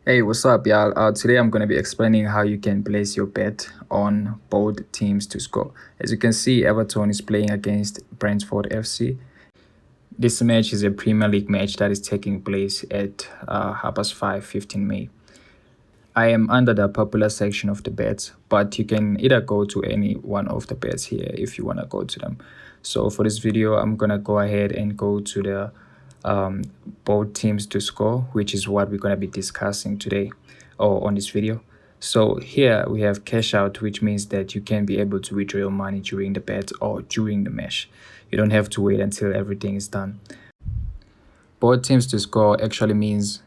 Hey, what's up, y'all? Today I'm going to be explaining how you can place your bet on both teams to score. As you can see, Everton is playing against Brentford FC. This match is a Premier League match that is taking place at 5:15 May. I am under the popular section of the bets, but you can either go to any one of the bets here if you want to go to them. So for this video, I'm going to go ahead and go to the both teams to score, which is what we're going to be discussing today or on this video. So here we have cash out, which means that you can be able to withdraw your money during the bet or during the match. You don't have to wait until everything is done. Both teams to score actually means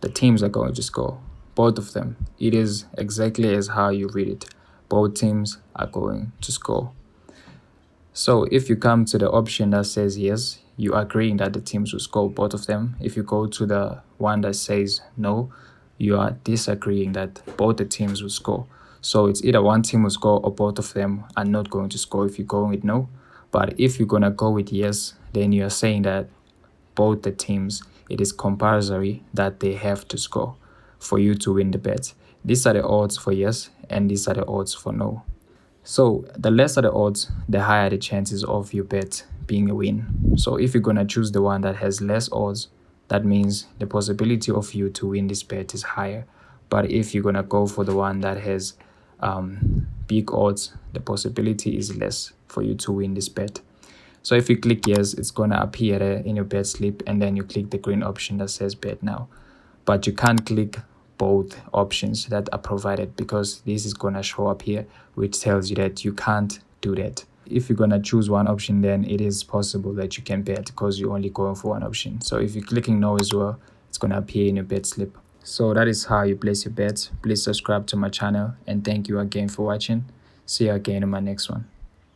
the teams are going to score, both of them. It is exactly as how you read it. Both teams are going to score. So if you come to the option that says yes, you are agreeing that the teams will score, both of them. If you go to the one that says no, you are disagreeing that both the teams will score. So it's either one team will score or both of them are not going to score if you're going with no. But if you're going to go with yes, then you are saying that both the teams, it is compulsory that they have to score for you to win the bet. These are the odds for yes, and these are the odds for no. So the lesser the odds, the higher the chances of your bet being a win. So if you're going to choose the one that has less odds, that means the possibility of you to win this bet is higher. But if you're going to go for the one that has big odds, the possibility is less for you to win this bet. So if you click yes, it's going to appear there in your bet slip, and then you click the green option that says bet now. But you can't click both options that are provided because this is going to show up here, which tells you that you can't do that. If you're going to choose one option, then it is possible that you can bet because you're only going for one option. So if you're clicking no as well, it's going to appear in your bet slip. So that is how you place your bets. Please subscribe to my channel, and thank you again for watching. See you again in my next one.